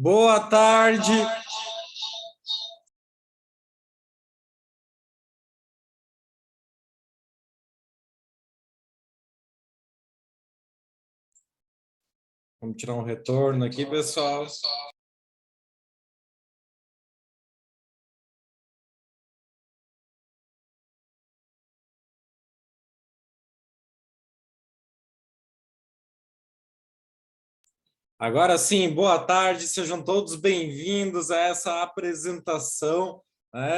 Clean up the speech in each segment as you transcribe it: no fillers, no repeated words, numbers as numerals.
Boa tarde. Vamos tirar um retorno aqui, pessoal. Agora sim, boa tarde, sejam todos bem-vindos a essa apresentação,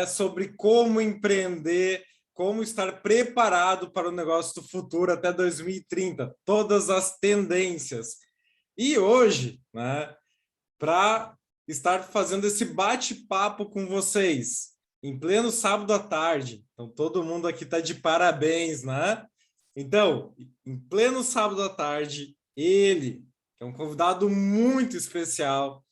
sobre como empreender, como estar preparado para o negócio do futuro até 2030, todas as tendências. E hoje, para estar fazendo esse bate-papo com vocês, em pleno sábado à tarde, então todo mundo aqui está de parabéns, né? Então, em pleno sábado à tarde, ele é um convidado muito especial,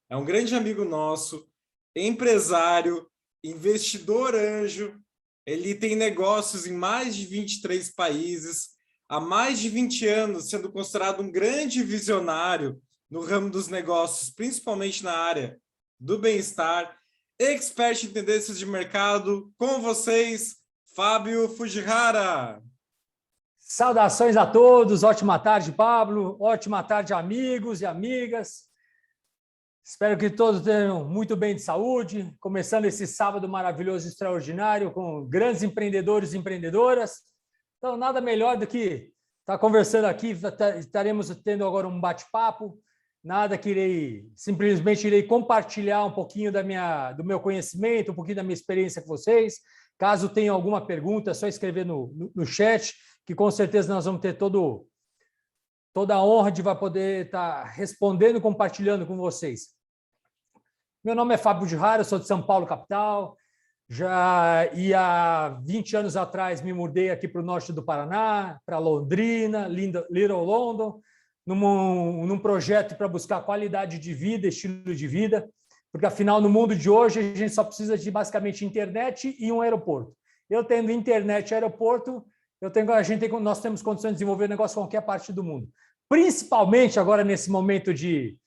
é um grande amigo nosso, empresário, investidor anjo, ele tem negócios em mais de 23 países, há mais de 20 anos sendo considerado um grande visionário no ramo dos negócios, principalmente na área do bem-estar, expert em tendências de mercado, com vocês, Fábio Fujihara. Saudações a todos, ótima tarde, Pablo, ótima tarde, amigos e amigas. Espero que todos tenham muito bem de saúde, começando esse sábado maravilhoso, extraordinário, com grandes empreendedores e empreendedoras. Então, nada melhor do que estar conversando aqui, estaremos tendo agora um bate-papo, nada que simplesmente irei compartilhar um pouquinho do meu conhecimento, um pouquinho da minha experiência com vocês. Caso tenham alguma pergunta, é só escrever no chat, que com certeza nós vamos ter toda a honra de poder estar respondendo e compartilhando com vocês. Meu nome é Fábio Fujihara, eu sou de São Paulo, capital. Há 20 anos atrás me mudei aqui para o norte do Paraná, para Londrina, Little London, num projeto para buscar qualidade de vida, estilo de vida, porque afinal no mundo de hoje a gente só precisa de basicamente internet e um aeroporto. Eu tendo internet e aeroporto, nós temos condições de desenvolver negócio em qualquer parte do mundo. Principalmente agora nesse momento de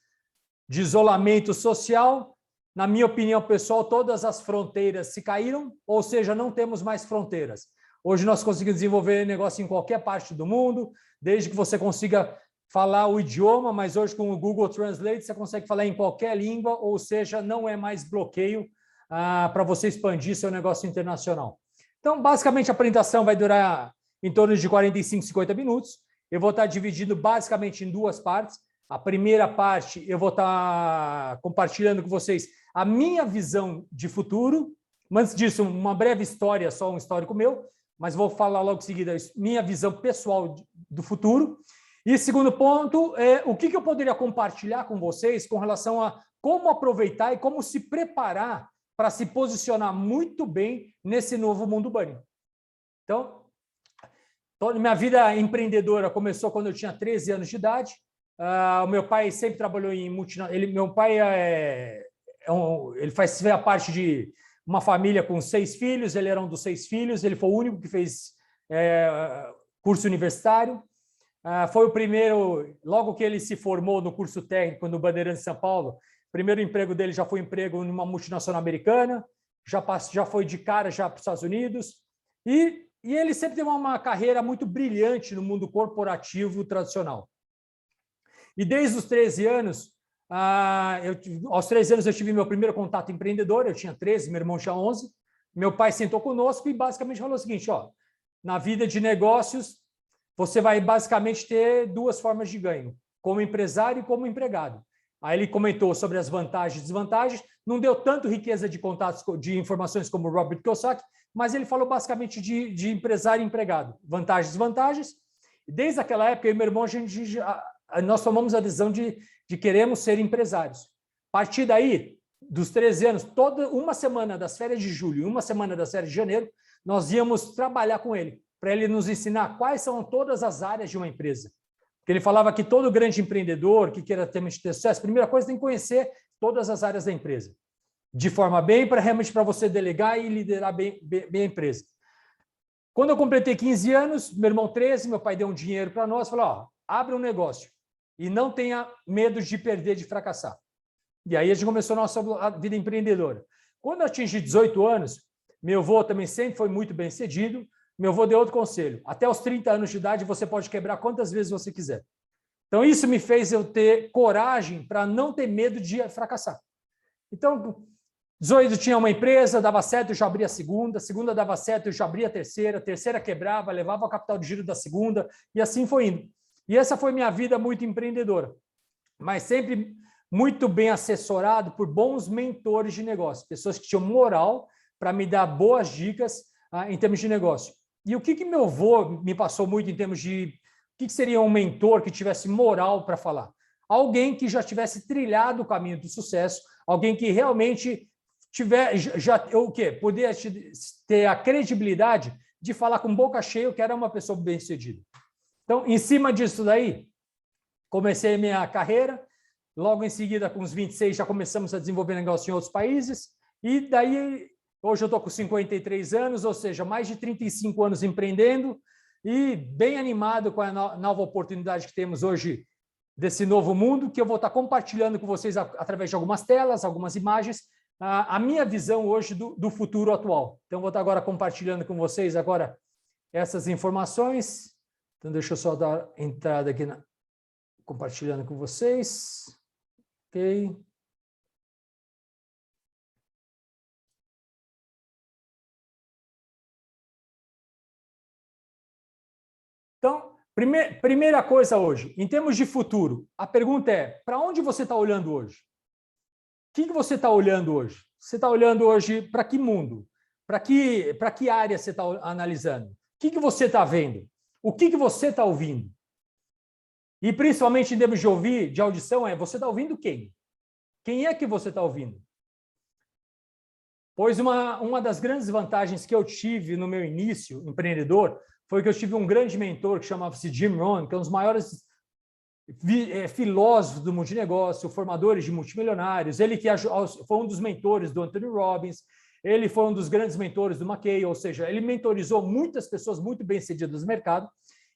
isolamento social, na minha opinião pessoal, todas as fronteiras se caíram, ou seja, não temos mais fronteiras. Hoje nós conseguimos desenvolver negócio em qualquer parte do mundo, desde que você consiga falar o idioma, mas hoje com o Google Translate você consegue falar em qualquer língua, ou seja, não é mais bloqueio para você expandir seu negócio internacional. Então, basicamente, a apresentação vai durar em torno de 45, 50 minutos. Eu vou estar dividindo basicamente em duas partes. A primeira parte, eu vou estar compartilhando com vocês a minha visão de futuro. Antes disso, uma breve história, só um histórico meu, mas vou falar logo em seguida minha visão pessoal do futuro. E segundo ponto, o que eu poderia compartilhar com vocês com relação a como aproveitar e como se preparar para se posicionar muito bem nesse novo mundo bunny. Então, minha vida empreendedora começou quando eu tinha 13 anos de idade. O meu pai sempre trabalhou em multinacional. Meu pai ele faz a parte de uma família com 6 filhos. Ele era um dos 6 filhos. Ele foi o único que fez curso universitário. Foi o primeiro, logo que ele se formou no curso técnico no Bandeirantes de São Paulo, o primeiro emprego dele já foi emprego numa multinacional americana, já foi de cara já para os Estados Unidos, e ele sempre teve uma carreira muito brilhante no mundo corporativo tradicional. E desde os 13 anos, aos 13 anos eu tive meu primeiro contato empreendedor, eu tinha 13, meu irmão tinha 11, meu pai sentou conosco e basicamente falou o seguinte, na vida de negócios, você vai basicamente ter duas formas de ganho, como empresário e como empregado. Aí ele comentou sobre as vantagens e desvantagens, não deu tanto riqueza de contatos, de informações como o Robert Kiyosaki, mas ele falou basicamente de empresário e empregado, vantagens e desvantagens. Desde aquela época, eu e meu irmão, nós tomamos a decisão de queremos ser empresários. A partir daí, dos 13 anos, toda uma semana das férias de julho e uma semana das férias de janeiro, nós íamos trabalhar com ele, para ele nos ensinar quais são todas as áreas de uma empresa. Porque ele falava que todo grande empreendedor que queira ter sucesso, a primeira coisa tem que conhecer todas as áreas da empresa, de forma bem realmente para você delegar e liderar bem a empresa. Quando eu completei 15 anos, meu irmão 13, meu pai deu um dinheiro para nós, falou, abre um negócio e não tenha medo de perder, de fracassar. E aí a gente começou a nossa vida empreendedora. Quando eu atingi 18 anos, meu avô também sempre foi muito bem sucedido. Meu avô deu outro conselho. Até os 30 anos de idade, você pode quebrar quantas vezes você quiser. Então, isso me fez eu ter coragem para não ter medo de fracassar. Então, 18 tinha uma empresa, dava certo, eu já abria a segunda dava certo, eu já abria a terceira quebrava, levava o capital de giro da segunda, e assim foi indo. E essa foi minha vida muito empreendedora, mas sempre muito bem assessorado por bons mentores de negócio, pessoas que tinham moral para me dar boas dicas em termos de negócio. E o que meu avô me passou muito em termos de o que seria um mentor que tivesse moral para falar? Alguém que já tivesse trilhado o caminho do sucesso, alguém que realmente poder ter a credibilidade de falar com boca cheia que era uma pessoa bem-sucedida. Então, em cima disso daí, comecei minha carreira. Logo em seguida, com os 26, já começamos a desenvolver negócio em outros países. E daí, hoje eu estou com 53 anos, ou seja, mais de 35 anos empreendendo e bem animado com a nova oportunidade que temos hoje desse novo mundo, que eu vou estar compartilhando com vocês através de algumas telas, algumas imagens, a minha visão hoje do futuro atual. Então, vou estar agora compartilhando com vocês agora essas informações. Então, deixa eu só dar entrada aqui, compartilhando com vocês. Ok. Então, primeira coisa hoje, em termos de futuro, a pergunta é, para onde você está olhando hoje? O que você está olhando hoje? Você está olhando hoje para que mundo? Para que área você está analisando? O que você está vendo? O que você está ouvindo? E principalmente em termos de audição, você está ouvindo quem? Quem é que você está ouvindo? Pois uma das grandes vantagens que eu tive no meu início empreendedor foi que eu tive um grande mentor que chamava-se Jim Rohn, que é um dos maiores filósofos do mundo de negócio, formadores de multimilionários. Ele que foi um dos mentores do Anthony Robbins, ele foi um dos grandes mentores do McKay, ou seja, ele mentorizou muitas pessoas muito bem-sucedidas no mercado,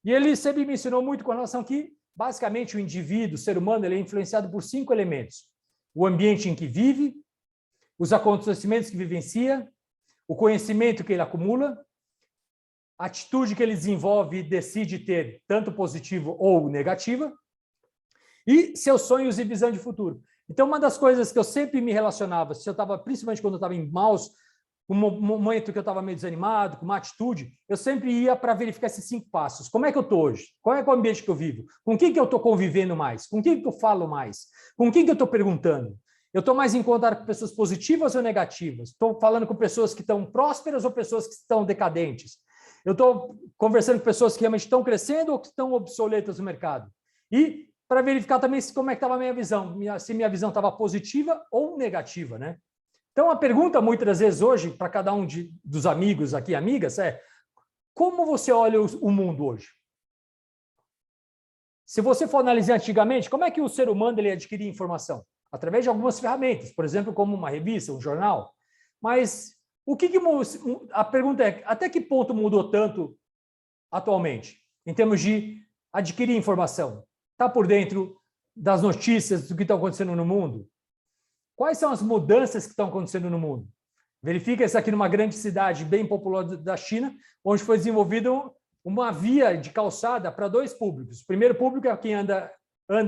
e ele sempre me ensinou muito com relação que, basicamente, o indivíduo, o ser humano, ele é influenciado por 5 elementos. O ambiente em que vive, os acontecimentos que vivencia, o conhecimento que ele acumula, a atitude que ele desenvolve e decide ter, tanto positiva ou negativa, e seus sonhos e visão de futuro. Então, uma das coisas que eu sempre me relacionava, principalmente quando eu estava em maus, um momento que eu estava meio desanimado, com uma atitude, eu sempre ia para verificar esses 5 passos. Como é que eu estou hoje? Qual é o ambiente que eu vivo? Com quem que eu estou convivendo mais? Com quem que eu falo mais? Com quem que eu estou perguntando? Eu estou mais em contato com pessoas positivas ou negativas? Estou falando com pessoas que estão prósperas ou pessoas que estão decadentes? Eu estou conversando com pessoas que realmente estão crescendo ou que estão obsoletas no mercado? E para verificar também como é que estava a minha visão, se minha visão estava positiva ou negativa, né? Então, a pergunta, muitas das vezes, hoje, para cada um dos amigos aqui, amigas, é como você olha o mundo hoje? Se você for analisar antigamente, como é que o ser humano ele adquiria informação? Através de algumas ferramentas, por exemplo, como uma revista, um jornal. Mas a pergunta é, até que ponto mudou tanto atualmente, em termos de adquirir informação? Está por dentro das notícias do que está acontecendo no mundo? Quais são as mudanças que estão acontecendo no mundo? Verifica isso aqui numa grande cidade bem populosa da China, onde foi desenvolvida uma via de calçada para 2 públicos. O primeiro público é quem anda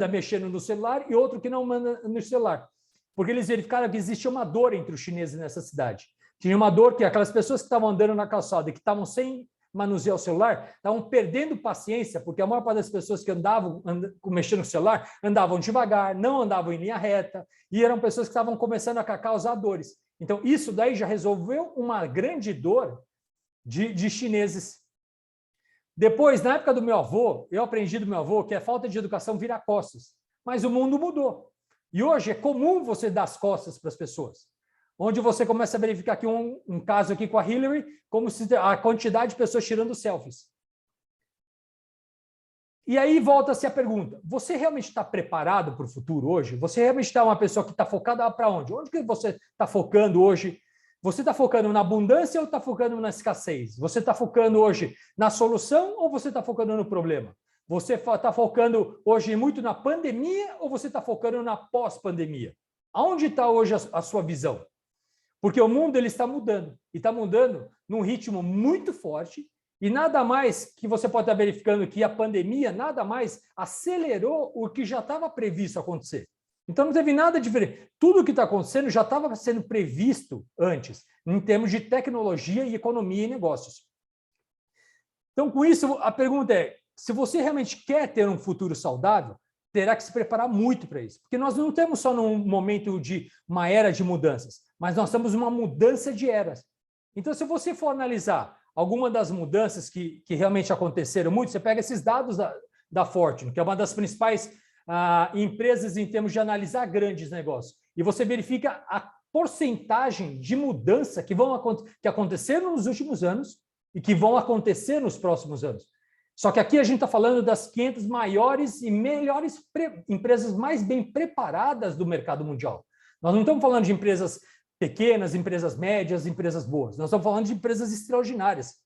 mexendo no celular e outro que não anda no celular. Porque eles verificaram que existia uma dor entre os chineses nessa cidade. Tinha uma dor que aquelas pessoas que estavam andando na calçada e que estavam sem manusear o celular, estavam perdendo paciência, porque a maior parte das pessoas que andavam mexendo no celular andavam devagar, não andavam em linha reta, e eram pessoas que estavam começando a causar dores. Então, isso daí já resolveu uma grande dor de chineses. Depois, na época do meu avô, eu aprendi do meu avô que a falta de educação vira costas, mas o mundo mudou. E hoje é comum você dar as costas para as pessoas. Onde você começa a verificar aqui um caso aqui com a Hillary, como se a quantidade de pessoas tirando selfies. E aí volta-se a pergunta, você realmente está preparado para o futuro hoje? Você realmente está uma pessoa que está focada para onde? Onde que você está focando hoje? Você está focando na abundância ou está focando na escassez? Você está focando hoje na solução ou você está focando no problema? Você está focando hoje muito na pandemia ou você está focando na pós-pandemia? Aonde está hoje a sua visão? Porque o mundo ele está mudando, e está mudando num ritmo muito forte, e nada mais que você pode estar verificando que a pandemia nada mais acelerou o que já estava previsto acontecer. Então não teve nada diferente. Tudo o que está acontecendo já estava sendo previsto antes, em termos de tecnologia e economia e negócios. Então, com isso, a pergunta é, se você realmente quer ter um futuro saudável, terá que se preparar muito para isso. Porque nós não estamos só num momento de uma era de mudanças, mas nós estamos numa mudança de eras. Então, se você for analisar alguma das mudanças que realmente aconteceram muito, você pega esses dados da Fortune, que é uma das principais empresas em termos de analisar grandes negócios, e você verifica a porcentagem de mudança que aconteceram nos últimos anos e que vão acontecer nos próximos anos. Só que aqui a gente está falando das 500 maiores e melhores empresas mais bem preparadas do mercado mundial. Nós não estamos falando de empresas pequenas, empresas médias, empresas boas. Nós estamos falando de empresas extraordinárias,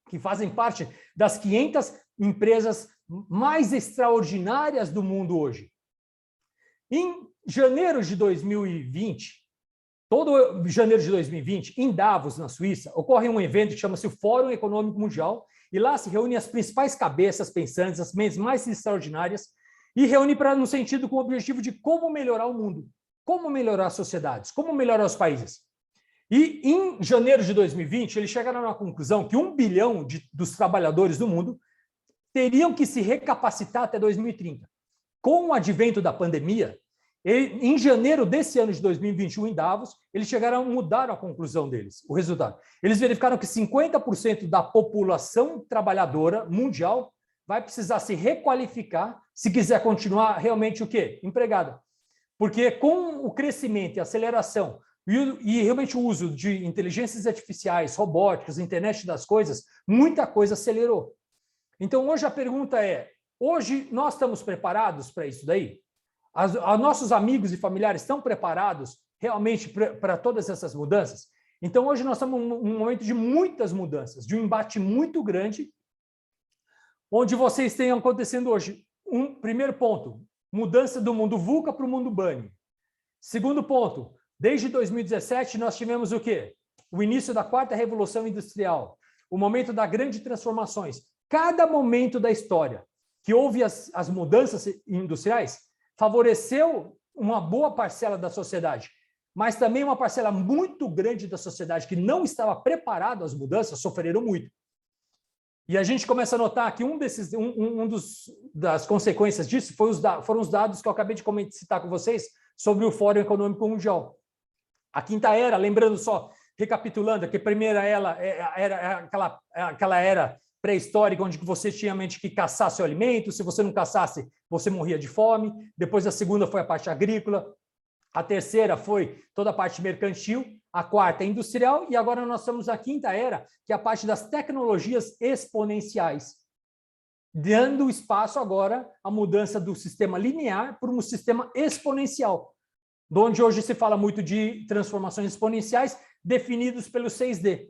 que fazem parte das 500 empresas mais extraordinárias do mundo hoje. Em janeiro de 2020, todo janeiro de 2020, em Davos, na Suíça, ocorre um evento que chama-se o Fórum Econômico Mundial, e lá se reúnem as principais cabeças pensantes, as mentes mais extraordinárias, e reúne no sentido com o objetivo de como melhorar o mundo, como melhorar as sociedades, como melhorar os países. E em janeiro de 2020, eles chegaram à conclusão que 1 bilhão dos trabalhadores do mundo teriam que se recapacitar até 2030. Com o advento da pandemia, em janeiro desse ano de 2021, em Davos, eles chegaram a mudar a conclusão deles, o resultado. Eles verificaram que 50% da população trabalhadora mundial vai precisar se requalificar se quiser continuar realmente o quê? Empregada. Porque com o crescimento e aceleração e realmente o uso de inteligências artificiais, robóticas, internet das coisas, muita coisa acelerou. Então, hoje a pergunta é, hoje nós estamos preparados para isso daí? Nossos amigos e familiares estão preparados realmente para todas essas mudanças? Então, hoje nós estamos num momento de muitas mudanças, de um embate muito grande, onde vocês têm acontecendo hoje. Primeiro ponto, mudança do mundo VUCA para o mundo BANI. Segundo ponto, desde 2017 nós tivemos o quê? O início da 4ª Revolução Industrial, o momento das grandes transformações. Cada momento da história que houve as mudanças industriais favoreceu uma boa parcela da sociedade, mas também uma parcela muito grande da sociedade que não estava preparada às mudanças sofreram muito. E a gente começa a notar que das consequências disso foram os dados que eu acabei de citar com vocês sobre o Fórum Econômico Mundial. A 5ª era, lembrando só, recapitulando, que a primeira era aquela era pré-histórica, onde você tinha mente que caçar seu alimento, se você não caçasse, você morria de fome. Depois a segunda foi a parte agrícola, a terceira foi toda a parte mercantil, a 4ª industrial, e agora nós estamos na 5ª era, que é a parte das tecnologias exponenciais, dando espaço agora à mudança do sistema linear para um sistema exponencial, onde hoje se fala muito de transformações exponenciais definidos pelo 6D,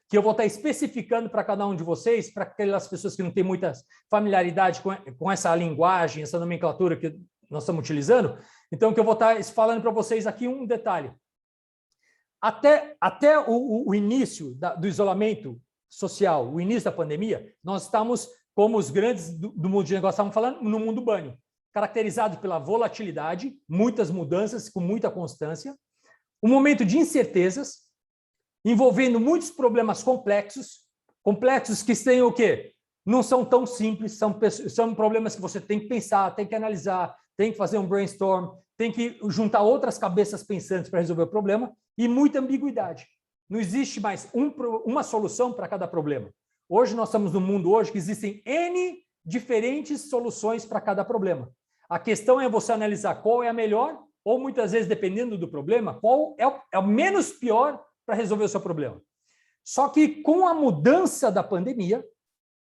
que eu vou estar especificando para cada um de vocês, para aquelas pessoas que não têm muita familiaridade com essa linguagem, essa nomenclatura que nós estamos utilizando. Então, que eu vou estar falando para vocês aqui um detalhe. Até o início do isolamento social, o início da pandemia, nós estamos, como os grandes do mundo de negócio estavam falando, no mundo BANI, caracterizado pela volatilidade, muitas mudanças com muita constância, um momento de incertezas, envolvendo muitos problemas complexos que têm o quê? Não são tão simples, são problemas que você tem que pensar, tem que analisar, tem que fazer um brainstorm, tem que juntar outras cabeças pensantes para resolver o problema, e muita ambiguidade. Não existe mais uma solução para cada problema. Hoje nós estamos num mundo hoje que existem N diferentes soluções para cada problema. A questão é você analisar qual é a melhor, ou muitas vezes, dependendo do problema, qual é o menos pior para resolver o seu problema. Só que com a mudança da pandemia,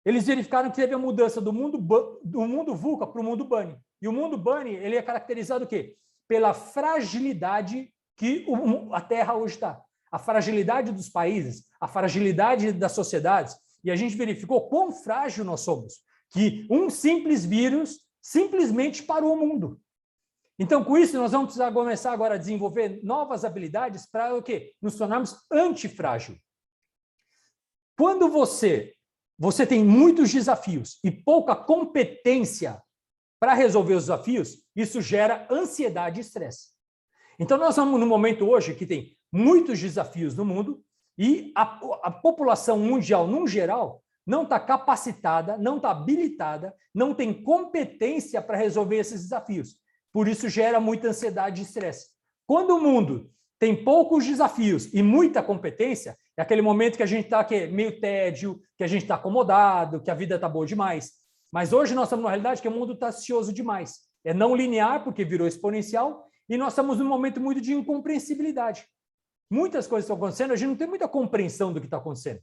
eles verificaram que teve a mudança do mundo VUCA para o mundo BANI. E o mundo BANI ele é caracterizado o quê? Pela fragilidade que a Terra hoje está. A fragilidade dos países, a fragilidade das sociedades. E a gente verificou quão frágil nós somos. Que um simples vírus simplesmente parou o mundo. Então, com isso, nós vamos precisar começar agora a desenvolver novas habilidades para o quê? Nos tornarmos antifrágil. Quando você tem muitos desafios e pouca competência para resolver os desafios, isso gera ansiedade e estresse. Então, nós estamos num momento hoje que tem muitos desafios no mundo e a população mundial, num geral, não está capacitada, não está habilitada, não tem competência para resolver esses desafios. Por isso, gera muita ansiedade e estresse. Quando o mundo tem poucos desafios e muita competência, é aquele momento que a gente está meio tédio, que a gente está acomodado, que a vida está boa demais. Mas hoje nós estamos numa realidade que o mundo está ansioso demais. É não linear, porque virou exponencial, e nós estamos num momento muito de incompreensibilidade. Muitas coisas estão acontecendo, a gente não tem muita compreensão do que está acontecendo.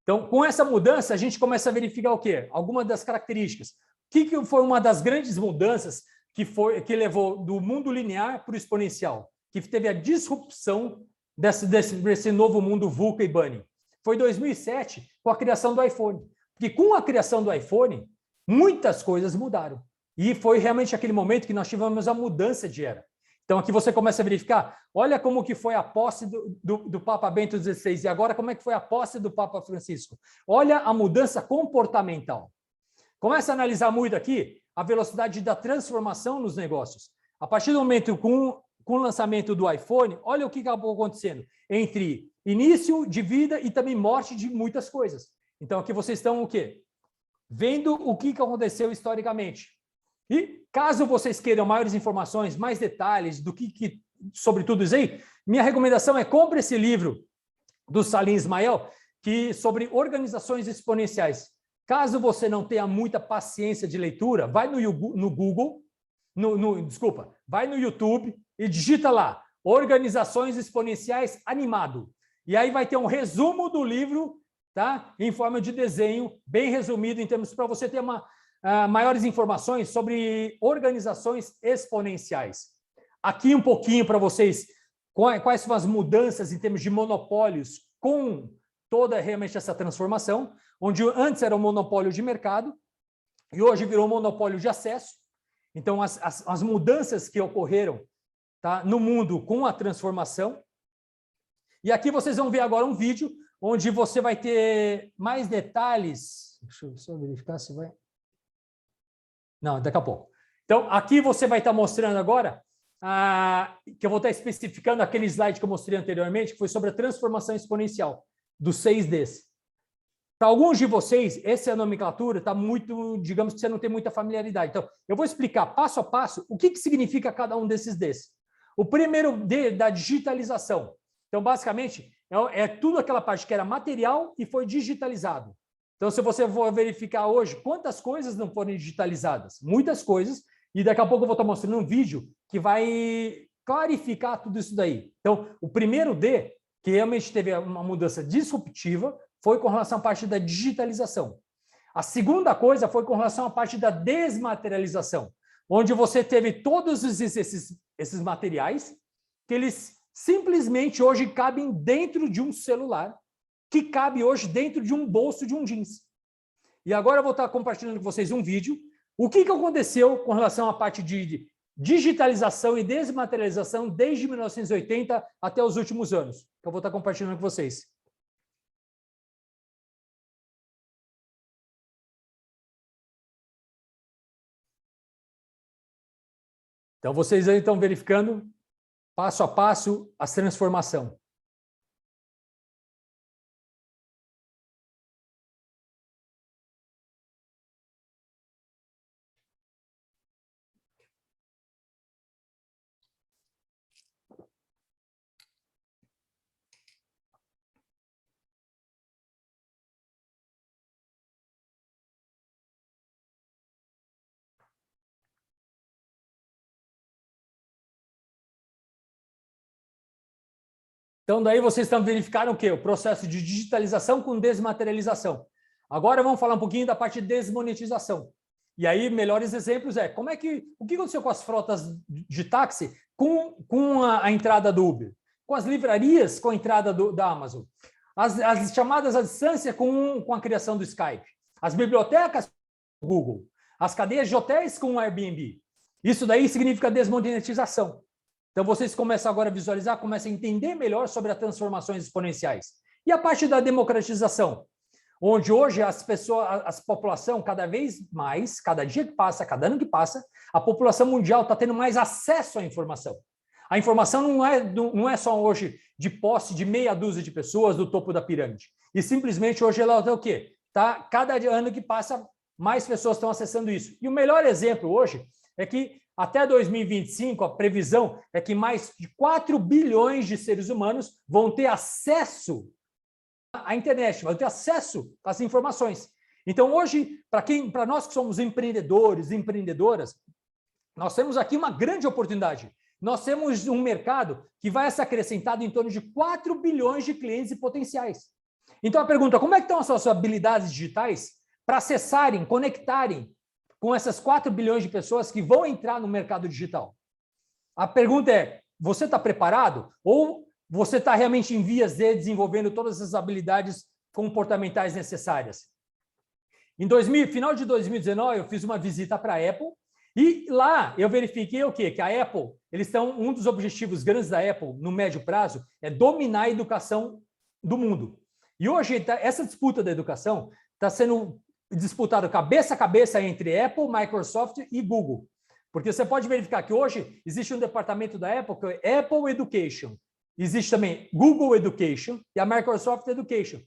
Então, com essa mudança, a gente começa a verificar o quê? Algumas das características. O que foi uma das grandes mudanças que levou do mundo linear para o exponencial? Que teve a disrupção desse novo mundo VUCA e Bunny. Foi em 2007, com a criação do iPhone. Porque com a criação do iPhone, muitas coisas mudaram. E foi realmente aquele momento que nós tivemos a mudança de era. Então, aqui você começa a verificar, olha como que foi a posse do Papa Bento XVI e agora como é que foi a posse do Papa Francisco. Olha a mudança comportamental. Começa a analisar muito aqui a velocidade da transformação nos negócios. A partir do momento com o lançamento do iPhone, olha o que acabou acontecendo entre início de vida e também morte de muitas coisas. Então, aqui vocês estão o quê? Vendo o que aconteceu historicamente. E caso vocês queiram maiores informações, mais detalhes do que sobre tudo isso aí, minha recomendação é compre esse livro do Salim Ismael, sobre organizações exponenciais. Caso você não tenha muita paciência de leitura, vai no Google, vai no YouTube e digita lá, Organizações Exponenciais Animado. E aí vai ter um resumo do livro, tá? Em forma de desenho, bem resumido, em termos para você ter maiores informações sobre organizações exponenciais. Aqui um pouquinho para vocês quais são as mudanças em termos de monopólios com toda realmente essa transformação, onde antes era um monopólio de mercado e hoje virou um monopólio de acesso. Então, as mudanças que ocorreram, tá, no mundo com a transformação. E aqui vocês vão ver agora um vídeo onde você vai ter mais detalhes. Deixa eu só verificar se vai... Não, daqui a pouco. Então, aqui você vai estar mostrando agora, que eu vou estar especificando aquele slide que eu mostrei anteriormente, que foi sobre a transformação exponencial dos 6Ds. Para alguns de vocês, essa nomenclatura está muito, digamos que você não tem muita familiaridade. Então, eu vou explicar passo a passo o que significa cada um desses Ds. O primeiro D da digitalização. Então, basicamente, é tudo aquela parte que era material e foi digitalizado. Então, se você for verificar hoje, quantas coisas não foram digitalizadas? Muitas coisas. E daqui a pouco eu vou estar mostrando um vídeo que vai clarificar tudo isso daí. Então, o primeiro D, que realmente teve uma mudança disruptiva, foi com relação à parte da digitalização. A segunda coisa foi com relação à parte da desmaterialização, onde você teve todos esses materiais que eles simplesmente hoje cabem dentro de um celular, que cabe hoje dentro de um bolso de um jeans. E agora eu vou estar compartilhando com vocês um vídeo. O que aconteceu com relação à parte de digitalização e desmaterialização desde 1980 até os últimos anos, que eu vou estar compartilhando com vocês. Então, vocês aí estão verificando, passo a passo, a transformação. Então, daí vocês estão verificando o quê? O processo de digitalização com desmaterialização. Agora vamos falar um pouquinho da parte de desmonetização. E aí, melhores exemplos o que aconteceu com as frotas de táxi com a entrada do Uber? Com as livrarias com a entrada da Amazon? As chamadas à distância com a criação do Skype? As bibliotecas com o Google? As cadeias de hotéis com o Airbnb? Isso daí significa desmonetização. Então, vocês começam agora a visualizar, começam a entender melhor sobre as transformações exponenciais. E a parte da democratização, onde hoje a população, cada vez mais, cada dia que passa, cada ano que passa, a população mundial está tendo mais acesso à informação. A informação não é só hoje de posse de meia dúzia de pessoas do topo da pirâmide. E simplesmente hoje ela está o quê? Tá, cada ano que passa, mais pessoas estão acessando isso. E o melhor exemplo hoje é que até 2025, a previsão é que mais de 4 bilhões de seres humanos vão ter acesso à internet, vão ter acesso às informações. Então, hoje, para nós que somos empreendedores e empreendedoras, nós temos aqui uma grande oportunidade. Nós temos um mercado que vai ser acrescentado em torno de 4 bilhões de clientes e potenciais. Então, a pergunta, como é que estão as suas habilidades digitais para acessarem, conectarem com essas 4 bilhões de pessoas que vão entrar no mercado digital? A pergunta é, você está preparado? Ou você está realmente em vias de desenvolvendo todas as habilidades comportamentais necessárias? Final de 2019, eu fiz uma visita para a Apple e lá eu verifiquei o quê? Que a Apple, um dos objetivos grandes da Apple no médio prazo é dominar a educação do mundo. E hoje essa disputa da educação está sendo disputado cabeça a cabeça entre Apple, Microsoft e Google. Porque você pode verificar que hoje existe um departamento da Apple, que é Apple Education. Existe também Google Education e a Microsoft Education.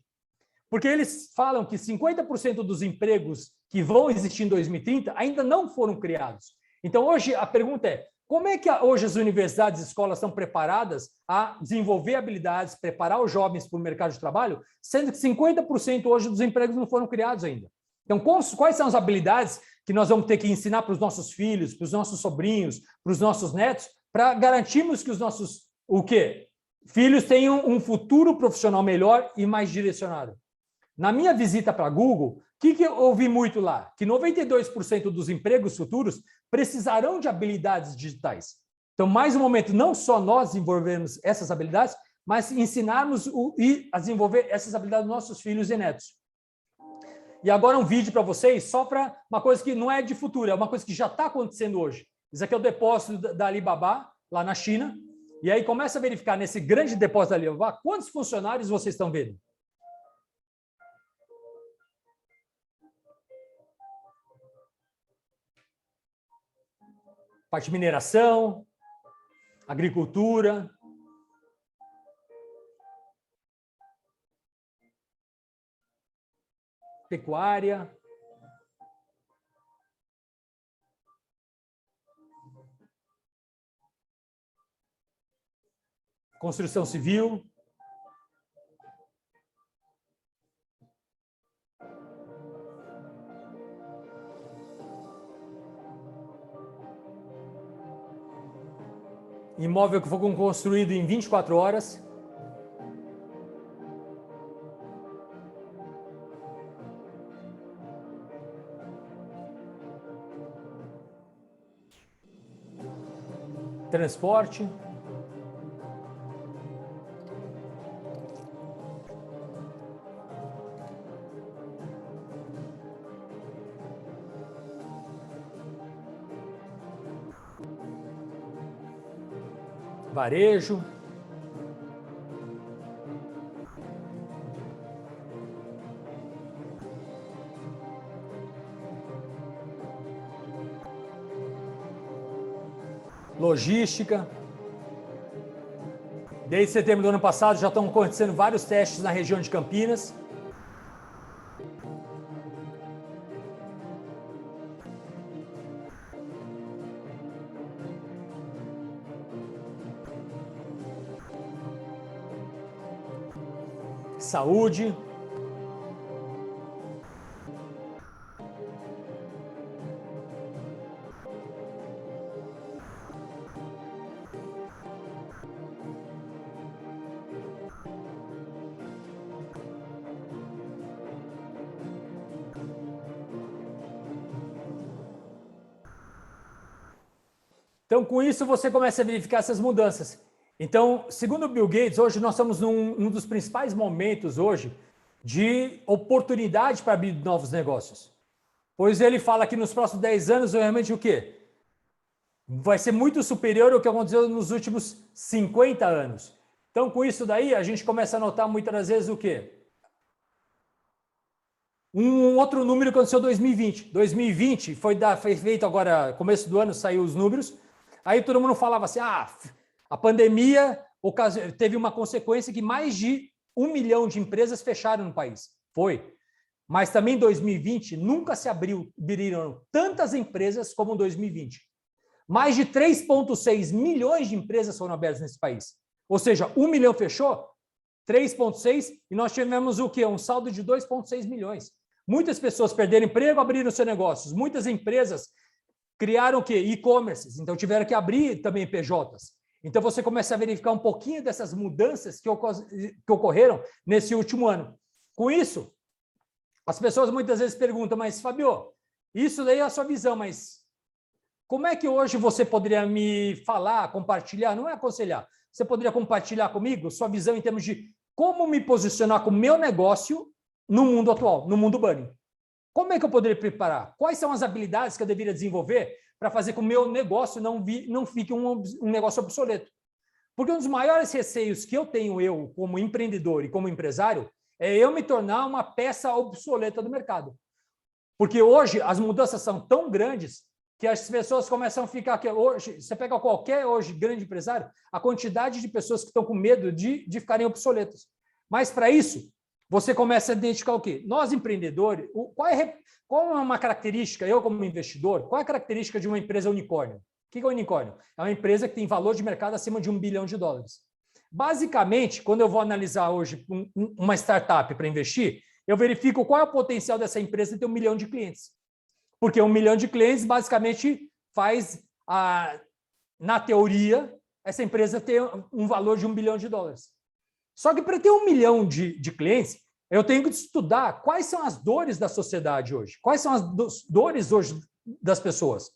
Porque eles falam que 50% dos empregos que vão existir em 2030 ainda não foram criados. Então, hoje, a pergunta é, como é que hoje as universidades e escolas estão preparadas a desenvolver habilidades, preparar os jovens para o mercado de trabalho, sendo que 50% hoje dos empregos não foram criados ainda? Então, quais são as habilidades que nós vamos ter que ensinar para os nossos filhos, para os nossos sobrinhos, para os nossos netos, para garantirmos que os nossos filhos tenham um futuro profissional melhor e mais direcionado? Na minha visita para a Google, o que eu ouvi muito lá? Que 92% dos empregos futuros precisarão de habilidades digitais. Então, mais um momento, não só nós desenvolvermos essas habilidades, mas ensinarmos a desenvolver essas habilidades dos nossos filhos e netos. E agora um vídeo para vocês, só para uma coisa que não é de futuro, é uma coisa que já está acontecendo hoje. Isso aqui é o depósito da Alibaba, lá na China. E aí começa a verificar nesse grande depósito da Alibaba, quantos funcionários vocês estão vendo? Parte de mineração, agricultura, pecuária, construção civil, imóvel que foi construído em 24 horas. Transporte. Varejo. Logística. Desde setembro do ano passado já estão acontecendo vários testes na região de Campinas. Saúde. Então, com isso, você começa a verificar essas mudanças. Então, segundo o Bill Gates, hoje nós estamos num dos principais momentos hoje de oportunidade para abrir novos negócios. Pois ele fala que nos próximos 10 anos, realmente o quê? vai ser muito superior ao que aconteceu nos últimos 50 anos. Então, com isso daí, a gente começa a notar muitas das vezes o quê? Um outro número que aconteceu em 2020. 2020 foi feito agora, começo do ano, saiu os números. Aí todo mundo falava assim, a pandemia teve uma consequência que mais de 1 milhão de empresas fecharam no país. Foi. Mas também em 2020 nunca se abriram tantas empresas como em 2020. Mais de 3,6 milhões de empresas foram abertas nesse país. Ou seja, 1 milhão fechou, 3,6, e nós tivemos o quê? Um saldo de 2,6 milhões. Muitas pessoas perderam emprego, abriram seus negócios. Muitas empresas criaram o quê? E-commerces, então tiveram que abrir também PJs. Então você começa a verificar um pouquinho dessas mudanças que ocorreram nesse último ano. Com isso, as pessoas muitas vezes perguntam, mas Fabio, isso daí é a sua visão, mas como é que hoje você poderia me falar, compartilhar, não é aconselhar, você poderia compartilhar comigo sua visão em termos de como me posicionar com o meu negócio no mundo atual, no mundo bunny? Como é que eu poderia preparar? Quais são as habilidades que eu deveria desenvolver para fazer com que o meu negócio não fique um negócio obsoleto? Porque um dos maiores receios que eu tenho, eu como empreendedor e como empresário, é eu me tornar uma peça obsoleta do mercado. Porque hoje as mudanças são tão grandes que as pessoas começam a ficar... Hoje, você pega qualquer hoje grande empresário, a quantidade de pessoas que estão com medo de ficarem obsoletas. Mas para isso, você começa a identificar o quê? Nós, empreendedores, qual é uma característica, eu como investidor, qual é a característica de uma empresa unicórnio? O que é um unicórnio? É uma empresa que tem valor de mercado acima de $1 bilhão. Basicamente, quando eu vou analisar hoje uma startup para investir, eu verifico qual é o potencial dessa empresa ter 1 milhão de clientes. Porque 1 milhão de clientes, basicamente, faz, na teoria, essa empresa ter um valor de $1 bilhão. Só que para ter 1 milhão de clientes, eu tenho que estudar quais são as dores da sociedade hoje, quais são as dores hoje das pessoas,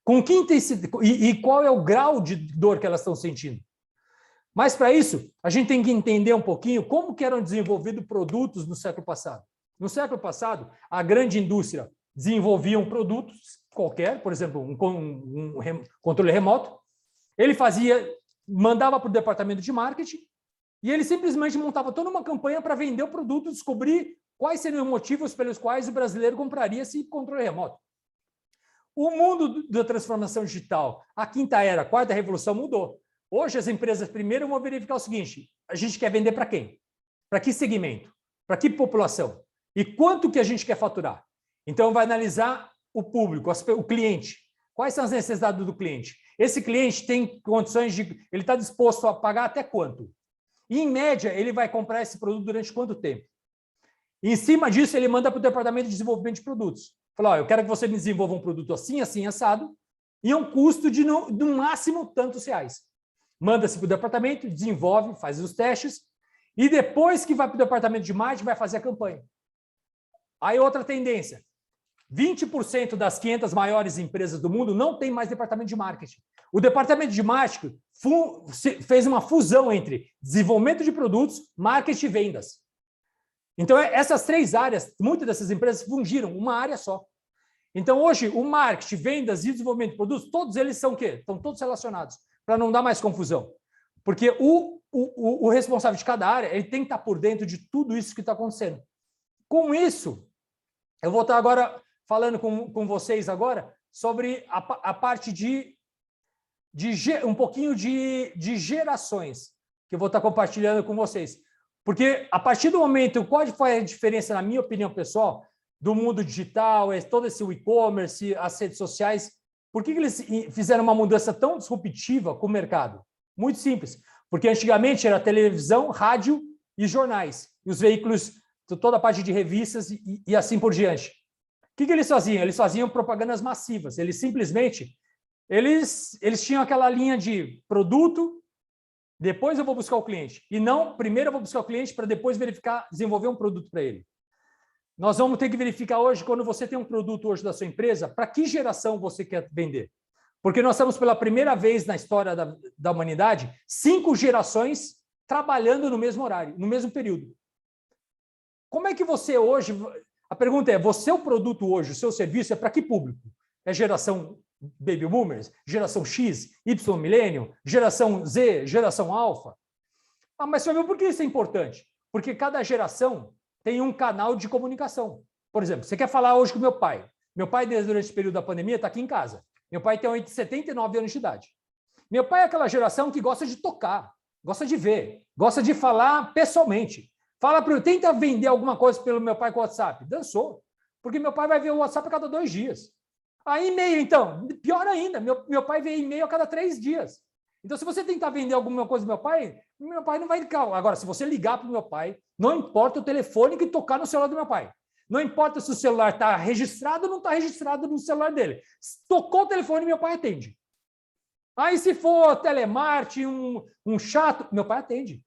com que intensidade e qual é o grau de dor que elas estão sentindo. Mas para isso, a gente tem que entender um pouquinho como que eram desenvolvidos produtos no século passado. No século passado, a grande indústria desenvolvia um produto qualquer, por exemplo, um controle remoto, ele mandava para o departamento de marketing, e ele simplesmente montava toda uma campanha para vender o produto, descobrir quais seriam os motivos pelos quais o brasileiro compraria esse controle remoto. O mundo da transformação digital, a quinta era, a quarta revolução mudou. Hoje as empresas primeiro vão verificar o seguinte, a gente quer vender para quem? Para que segmento? Para que população? E quanto que a gente quer faturar? Então vai analisar o público, o cliente. Quais são as necessidades do cliente? Esse cliente tem condições ele está disposto a pagar até quanto? E, em média, ele vai comprar esse produto durante quanto tempo? E, em cima disso, ele manda para o departamento de desenvolvimento de produtos. Fala, eu quero que você me desenvolva um produto assim, assim, assado, e um custo de, no máximo, tantos reais. Manda-se para o departamento, desenvolve, faz os testes, e depois que vai para o departamento de marketing, vai fazer a campanha. Aí, outra tendência. 20% das 500 maiores empresas do mundo não tem mais departamento de marketing. O departamento de marketing fez uma fusão entre desenvolvimento de produtos, marketing e vendas. Então, essas 3 áreas, muitas dessas empresas fungiram uma área só. Então, hoje, o marketing, vendas e desenvolvimento de produtos, todos eles são o quê? Estão todos relacionados, para não dar mais confusão. Porque o responsável de cada área, ele tem que estar por dentro de tudo isso que está acontecendo. Com isso, eu vou estar agora falando com vocês agora sobre a parte um pouquinho de gerações, que eu vou estar compartilhando com vocês. Porque a partir do momento, qual foi a diferença, na minha opinião pessoal, do mundo digital, todo esse e-commerce, as redes sociais, por que eles fizeram uma mudança tão disruptiva com o mercado? Muito simples, porque antigamente era televisão, rádio e jornais, e os veículos, toda a parte de revistas e assim por diante. O que eles faziam? Eles faziam propagandas massivas. Eles simplesmente, eles tinham aquela linha de produto, depois eu vou buscar o cliente. E não, primeiro eu vou buscar o cliente para depois verificar, desenvolver um produto para ele. Nós vamos ter que verificar hoje, quando você tem um produto hoje da sua empresa, para que geração você quer vender. Porque nós estamos pela primeira vez na história da humanidade, 5 gerações trabalhando no mesmo horário, no mesmo período. Como é que você hoje... A pergunta é, o produto hoje, o seu serviço é para que público? É geração Baby Boomers, geração X, Y Millennium, geração Z, geração Alpha. Ah, mas você viu por que isso é importante? Porque cada geração tem um canal de comunicação. Por exemplo, você quer falar hoje com meu pai. Meu pai, durante esse período da pandemia, está aqui em casa. Meu pai tem 79 anos de idade. Meu pai é aquela geração que gosta de tocar, gosta de ver, gosta de falar pessoalmente. Tenta vender alguma coisa pelo meu pai com o WhatsApp. Dançou. Porque meu pai vai ver o WhatsApp a cada 2 dias. Aí e-mail, então, pior ainda, meu pai vê e-mail a cada 3 dias. Então, se você tentar vender alguma coisa do meu pai não vai ligar. Agora, se você ligar para o meu pai, não importa o telefone que tocar no celular do meu pai. Não importa se o celular está registrado ou não está registrado no celular dele. Tocou o telefone, meu pai atende. Aí, se for telemarketing, um chato, meu pai atende.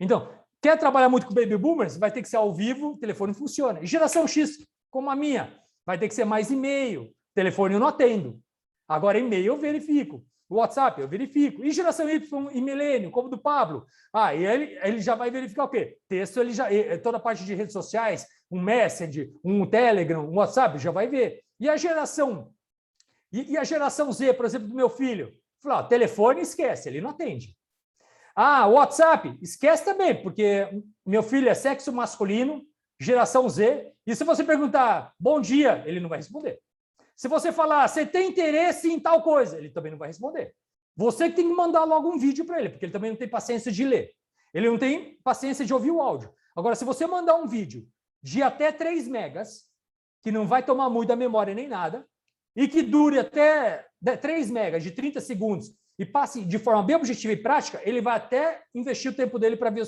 Então, quer trabalhar muito com Baby Boomers? Vai ter que ser ao vivo, o telefone funciona. E geração X, como a minha, vai ter que ser mais e-mail. Telefone eu não atendo. Agora, e-mail eu verifico. WhatsApp eu verifico. E geração Y e milênio, como do Pablo? Ah, e ele já vai verificar o quê? Texto, toda a parte de redes sociais, um Messenger, um Telegram, um WhatsApp, já vai ver. E a geração Z, por exemplo, do meu filho? Falou, telefone esquece, ele não atende. Ah, WhatsApp, esquece também, porque meu filho é sexo masculino, geração Z, e se você perguntar bom dia, ele não vai responder. Se você falar, você tem interesse em tal coisa, ele também não vai responder. Você que tem que mandar logo um vídeo para ele, porque ele também não tem paciência de ler. Ele não tem paciência de ouvir o áudio. Agora, se você mandar um vídeo de até 3 megas, que não vai tomar muito da memória nem nada, e que dure até 3 megas, de 30 segundos, e passe de forma bem objetiva e prática, ele vai até investir o tempo dele para ver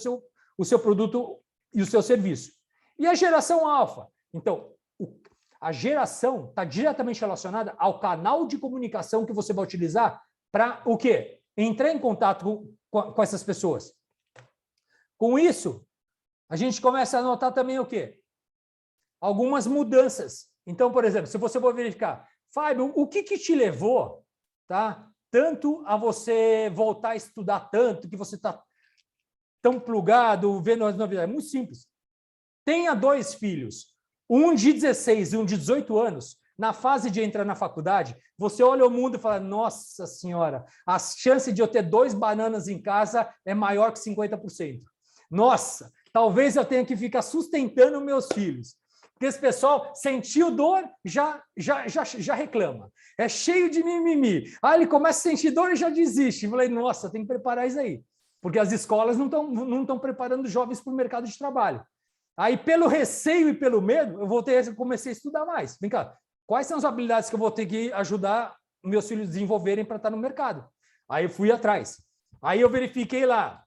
o seu produto e o seu serviço. E a geração alfa? Então, a geração está diretamente relacionada ao canal de comunicação que você vai utilizar para o quê? Entrar em contato com essas pessoas. Com isso, a gente começa a notar também o quê? Algumas mudanças. Então, por exemplo, se você for verificar, Fábio, o que te levou, tá, tanto a você voltar a estudar tanto, que você está tão plugado, vendo as novidades? É muito simples. Tenha 2 filhos. Um de 16 e um de 18 anos, na fase de entrar na faculdade, você olha o mundo e fala, nossa senhora, a chance de eu ter 2 bananas em casa é maior que 50%. Nossa, talvez eu tenha que ficar sustentando meus filhos. Porque esse pessoal sentiu dor, já reclama. É cheio de mimimi. Ah, ele começa a sentir dor e já desiste. Eu falei, nossa, tem que preparar isso aí. Porque as escolas não estão preparando jovens para o mercado de trabalho. Aí, pelo receio e pelo medo, comecei a estudar mais. Vem cá, quais são as habilidades que eu vou ter que ajudar meus filhos a desenvolverem para estar no mercado? Aí eu fui atrás. Aí eu verifiquei lá.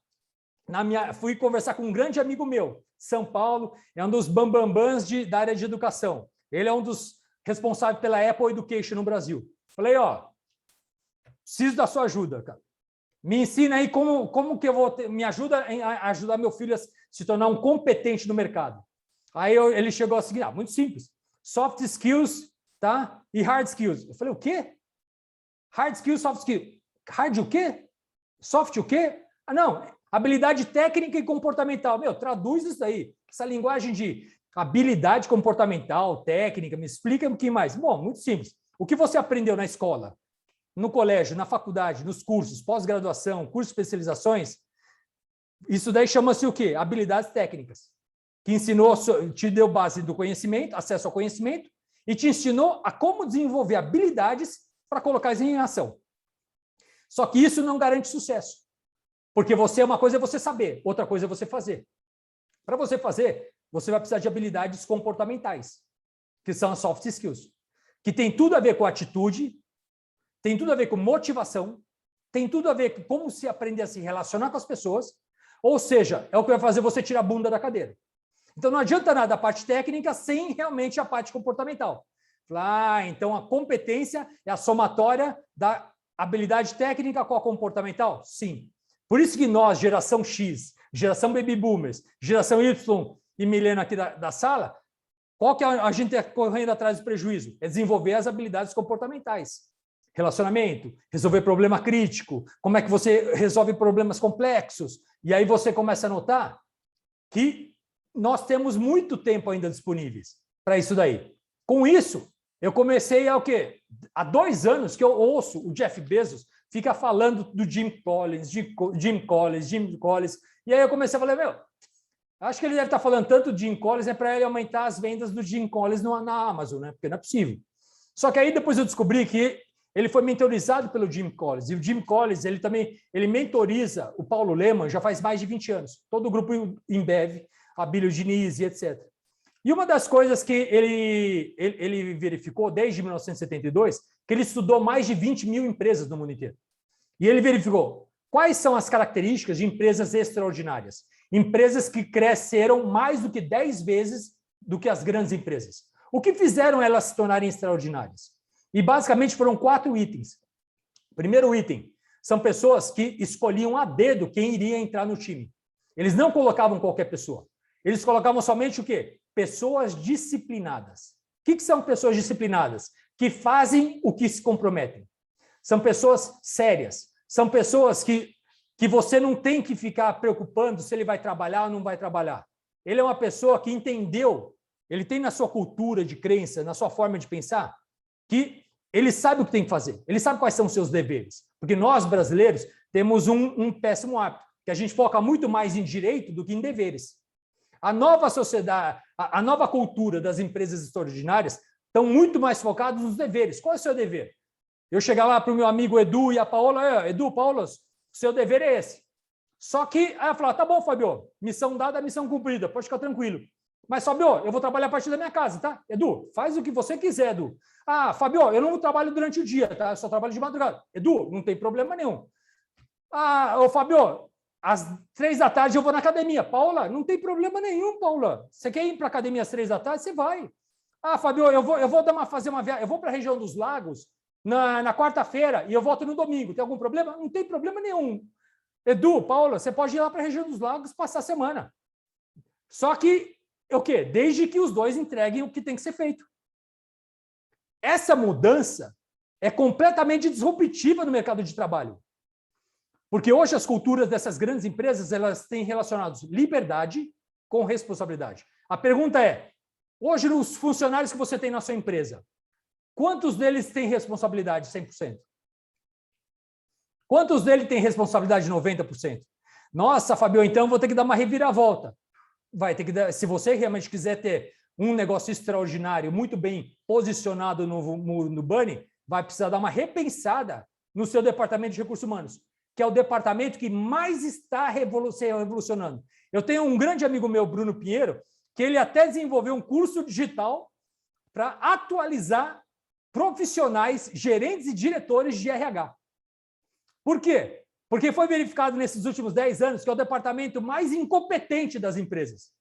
Fui conversar com um grande amigo meu, São Paulo, é um dos bambambãs da área de educação. Ele é um dos responsáveis pela Apple Education no Brasil. Falei, preciso da sua ajuda, cara. Me ensina aí como que eu vou me ajuda a ajudar meu filho a se tornar um competente no mercado. Aí ele chegou a seguir, muito simples. Soft skills, tá? E hard skills. Eu falei, o quê? Hard skills, soft skills. Hard o quê? Soft o quê? Ah, não, habilidade técnica e comportamental. Traduz isso aí. Essa linguagem de habilidade comportamental, técnica, me explica um pouquinho mais. Bom, muito simples. O que você aprendeu na escola, no colégio, na faculdade, nos cursos, pós-graduação, cursos de especializações, isso daí chama-se o quê? Habilidades técnicas. Que te deu base do conhecimento, acesso ao conhecimento, e te ensinou a como desenvolver habilidades para colocar isso em ação. Só que isso não garante sucesso. Porque uma coisa é você saber, outra coisa é você fazer. Para você fazer, você vai precisar de habilidades comportamentais, que são as soft skills, que tem tudo a ver com atitude, tem tudo a ver com motivação, tem tudo a ver com como se aprender a se relacionar com as pessoas, ou seja, é o que vai fazer você tirar a bunda da cadeira. Então não adianta nada a parte técnica sem realmente a parte comportamental. Então a competência é a somatória da habilidade técnica com a comportamental? Sim. Por isso que nós, geração X, geração Baby Boomers, geração Y e milênio aqui da sala, qual que a gente está correndo atrás do prejuízo? É desenvolver as habilidades comportamentais. Relacionamento, resolver problema crítico, como é que você resolve problemas complexos. E aí você começa a notar que nós temos muito tempo ainda disponíveis para isso daí. Com isso, Eu comecei o quê? Há 2 anos que eu ouço o Jeff Bezos fica falando do Jim Collins, e aí eu comecei a falar, meu, acho que ele deve estar falando tanto do Jim Collins, para ele aumentar as vendas do Jim Collins na Amazon, né? Porque não é possível. Só que aí depois eu descobri que ele foi mentorizado pelo Jim Collins, e o Jim Collins, ele mentoriza o Paulo Lemann já faz mais de 20 anos, todo o grupo Embev, Abílio Diniz e etc. E uma das coisas que ele verificou desde 1972, que ele estudou mais de 20 mil empresas no mundo inteiro. E ele verificou quais são as características de empresas extraordinárias. Empresas que cresceram mais do que 10 vezes do que as grandes empresas. O que fizeram elas se tornarem extraordinárias? E basicamente foram 4 itens. Primeiro item, são pessoas que escolhiam a dedo quem iria entrar no time. Eles não colocavam qualquer pessoa. Eles colocavam somente o quê? Pessoas disciplinadas. O que são pessoas disciplinadas? Que fazem o que se comprometem. São pessoas sérias. São pessoas que você não tem que ficar preocupando se ele vai trabalhar ou não vai trabalhar. Ele é uma pessoa que entendeu, ele tem na sua cultura de crença, na sua forma de pensar, que ele sabe o que tem que fazer. Ele sabe quais são os seus deveres. Porque nós, brasileiros, temos um péssimo hábito, que a gente foca muito mais em direito do que em deveres. A nova sociedade, a nova cultura das empresas extraordinárias estão muito mais focados nos deveres. Qual é o seu dever? Eu chegar lá para o meu amigo Edu e a Paola, Edu, Paola, seu dever é esse. Só que, aí eu falo, tá bom, Fabio, missão dada, missão cumprida, pode ficar tranquilo. Mas, Fabio, eu vou trabalhar a partir da minha casa, tá? Edu, faz o que você quiser, Edu. Ah, Fabio, eu não trabalho durante o dia, tá? Eu só trabalho de madrugada. Edu, não tem problema nenhum. Ah, ô, Fabio, às 3 da tarde eu vou na academia. Paula, não tem problema nenhum, Paula. Você quer ir para a academia às 3 da tarde? Você vai. Ah, Fabio, eu vou fazer uma viagem, eu vou para a região dos lagos na quarta-feira e eu volto no domingo. Tem algum problema? Não tem problema nenhum. Edu, Paula, você pode ir lá para a região dos lagos passar a semana. Só que, o quê? Desde que os dois entreguem o que tem que ser feito. Essa mudança é completamente disruptiva no mercado de trabalho. Porque hoje as culturas dessas grandes empresas, elas têm relacionados liberdade com responsabilidade. A pergunta é, hoje os funcionários que você tem na sua empresa, quantos deles têm responsabilidade 100%? Quantos deles têm responsabilidade 90%? Nossa, Fabio, então vou ter que dar uma reviravolta. Vai ter que dar, se você realmente quiser ter um negócio extraordinário, muito bem posicionado no Bunny, vai precisar dar uma repensada no seu departamento de recursos humanos, que é o departamento que mais está revolucionando. Eu tenho um grande amigo meu, Bruno Pinheiro, que ele até desenvolveu um curso digital para atualizar profissionais, gerentes e diretores de RH. Por quê? Porque foi verificado nesses últimos 10 anos que é o departamento mais incompetente das empresas.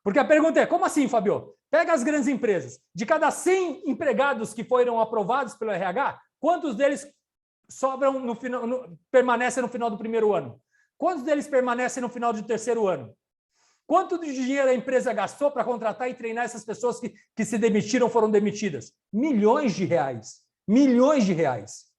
Porque a pergunta é, como assim, Fabio? Pega as grandes empresas. De cada 100 empregados que foram aprovados pelo RH, quantos deles sobram permanecem no final do primeiro ano? Quantos deles permanecem no final do terceiro ano? Quanto de dinheiro a empresa gastou para contratar e treinar essas pessoas que se demitiram, foram demitidas? Milhões de reais. Milhões de reais.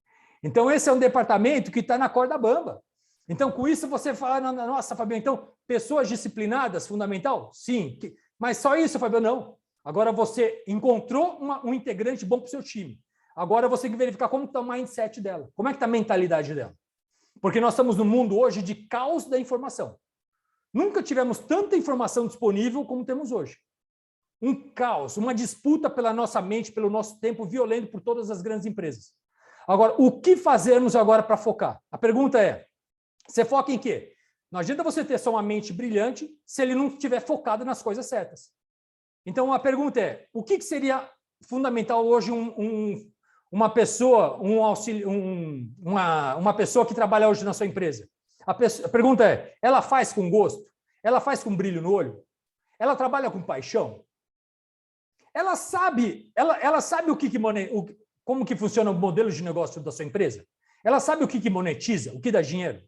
Então, esse é um departamento que está na corda bamba. Então, com isso, você fala, nossa, Fabio, então, pessoas disciplinadas, fundamental? Sim. Mas só isso, Fabio, não. Agora você encontrou um integrante bom para o seu time. Agora você tem que verificar como está o mindset dela, como é que está a mentalidade dela. Porque nós estamos num mundo hoje de caos da informação. Nunca tivemos tanta informação disponível como temos hoje. Um caos, uma disputa pela nossa mente, pelo nosso tempo, violento por todas as grandes empresas. Agora, o que fazermos agora para focar? A pergunta é, você foca em quê? Não adianta você ter só uma mente brilhante se ele não estiver focado nas coisas certas. Então, a pergunta é, o que seria fundamental hoje uma pessoa, uma pessoa que trabalha hoje na sua empresa? A pergunta é, ela faz com gosto? Ela faz com brilho no olho? Ela trabalha com paixão? Ela sabe como que funciona o modelo de negócio da sua empresa? Ela sabe o que monetiza, o que dá dinheiro?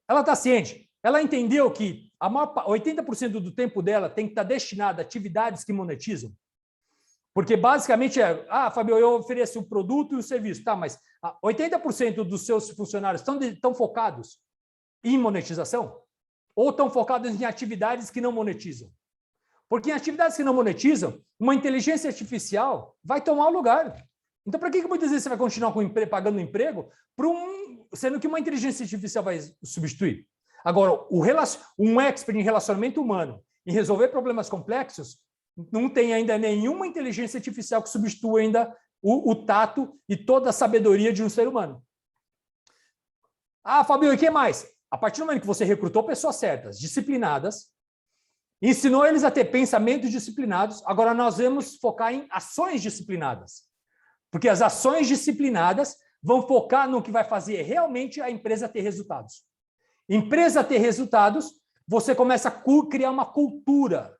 Ela está ciente. Ela entendeu que 80% do tempo dela tem que estar destinado a atividades que monetizam. Porque basicamente Fabio, eu ofereço o produto e o serviço. Tá, mas 80% dos seus funcionários estão focados em monetização? Ou estão focados em atividades que não monetizam? Porque em atividades que não monetizam, uma inteligência artificial vai tomar o lugar. Então, para que muitas vezes você vai continuar pagando um emprego sendo que uma inteligência artificial vai substituir? Agora, um expert em relacionamento humano, em resolver problemas complexos, não tem ainda nenhuma inteligência artificial que substitua ainda o tato e toda a sabedoria de um ser humano. Ah, Fabio, e o que mais? A partir do momento que você recrutou pessoas certas, disciplinadas, ensinou eles a ter pensamentos disciplinados, agora nós vamos focar em ações disciplinadas. Porque as ações disciplinadas vão focar no que vai fazer realmente a empresa ter resultados. Empresa ter resultados, você começa a criar uma cultura.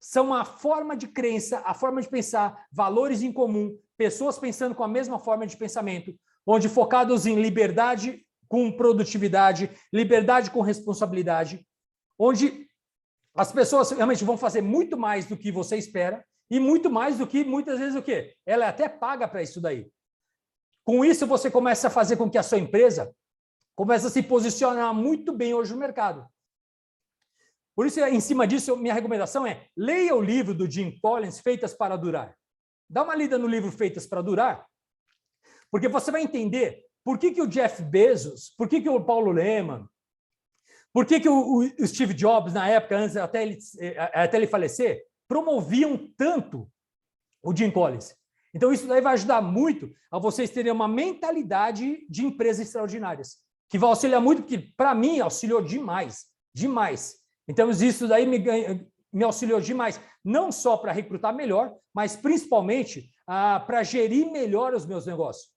São a forma de crença, a forma de pensar, valores em comum, pessoas pensando com a mesma forma de pensamento, onde focados em liberdade com produtividade, liberdade com responsabilidade, onde as pessoas realmente vão fazer muito mais do que você espera e muito mais do que, muitas vezes, o quê? Ela é até paga para isso daí. Com isso, você começa a fazer com que a sua empresa comece a se posicionar muito bem hoje no mercado. Por isso, em cima disso, minha recomendação é leia o livro do Jim Collins, Feitas para Durar. Dá uma lida no livro Feitas para Durar, porque você vai entender por que o Jeff Bezos, por que o Paulo Lehmann, por que o Steve Jobs, na época, antes até ele falecer, promoviam tanto o Jim Collins. Então, isso daí vai ajudar muito a vocês terem uma mentalidade de empresas extraordinárias, que vai auxiliar muito, porque, para mim, auxiliou demais, demais. Então, isso daí me auxiliou demais, não só para recrutar melhor, mas principalmente para gerir melhor os meus negócios.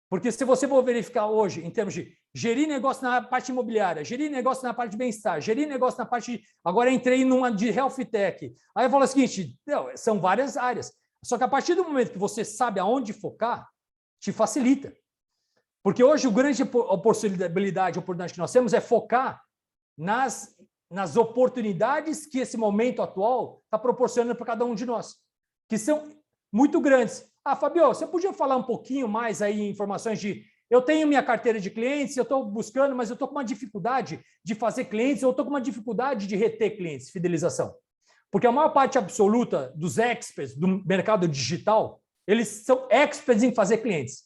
Porque se você for verificar hoje, em termos de gerir negócio na parte imobiliária, gerir negócio na parte de bem-estar, gerir negócio na parte... Agora entrei numa de health tech. Aí eu falo o seguinte, são várias áreas. Só que a partir do momento que você sabe aonde focar, te facilita. Porque hoje a grande oportunidade que nós temos é focar nas oportunidades que esse momento atual está proporcionando para cada um de nós, que são muito grandes. Ah, Fabio, você podia falar um pouquinho mais aí informações de... Eu tenho minha carteira de clientes, eu estou buscando, mas eu estou com uma dificuldade de fazer clientes, eu estou com uma dificuldade de reter clientes, fidelização. Porque a maior parte absoluta dos experts do mercado digital, eles são experts em fazer clientes,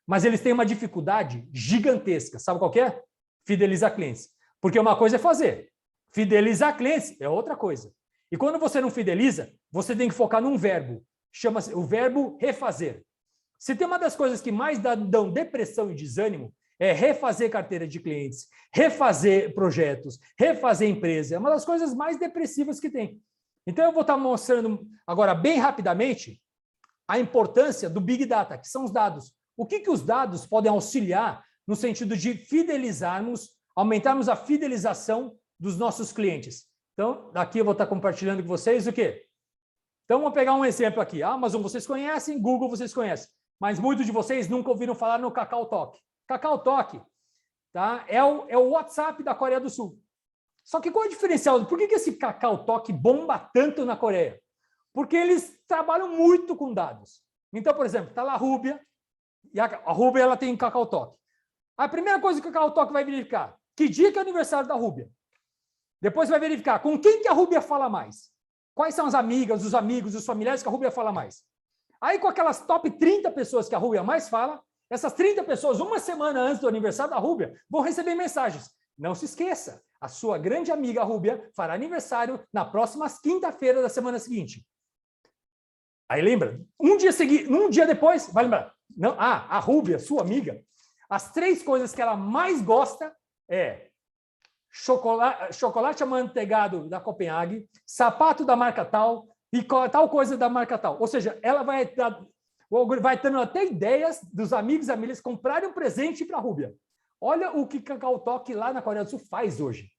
mas eles têm uma dificuldade gigantesca. Sabe qual que é? Fidelizar clientes. Porque uma coisa é fazer, fidelizar clientes é outra coisa. E quando você não fideliza, você tem que focar num verbo. Chama-se o verbo refazer. Se tem uma das coisas que mais dão depressão e desânimo, é refazer carteira de clientes, refazer projetos, refazer empresa. É uma das coisas mais depressivas que tem. Então, eu vou estar mostrando agora, bem rapidamente, a importância do Big Data, que são os dados. O que os dados podem auxiliar no sentido de fidelizarmos, aumentarmos a fidelização dos nossos clientes. Então, daqui eu vou estar compartilhando com vocês o quê? Então, vamos pegar um exemplo aqui. Amazon vocês conhecem, Google vocês conhecem, mas muitos de vocês nunca ouviram falar no KakaoTalk. KakaoTalk, tá? é o WhatsApp da Coreia do Sul. Só que qual é o diferencial? Por que esse KakaoTalk bomba tanto na Coreia? Porque eles trabalham muito com dados. Então, por exemplo, está lá a Rúbia, e a Rúbia ela tem KakaoTalk. A primeira coisa que o KakaoTalk vai verificar, que dia que é o aniversário da Rúbia? Depois vai verificar com quem que a Rúbia fala mais. Quais são as amigas, os amigos, os familiares que a Rúbia fala mais? Aí, com aquelas top 30 pessoas que a Rúbia mais fala, essas 30 pessoas, uma semana antes do aniversário da Rúbia, vão receber mensagens. Não se esqueça, a sua grande amiga Rúbia fará aniversário na próxima quinta-feira da semana seguinte. Aí lembra, um dia depois, vai lembrar. Não, a Rúbia, sua amiga, as 3 coisas que ela mais gosta é chocolate amanteigado da Copenhague, sapato da marca tal e tal coisa da marca tal. Ou seja, ela vai tendo até ideias dos amigos e amigas comprarem um presente para a Rúbia. Olha o que KakaoTalk lá na Coreia do Sul faz hoje.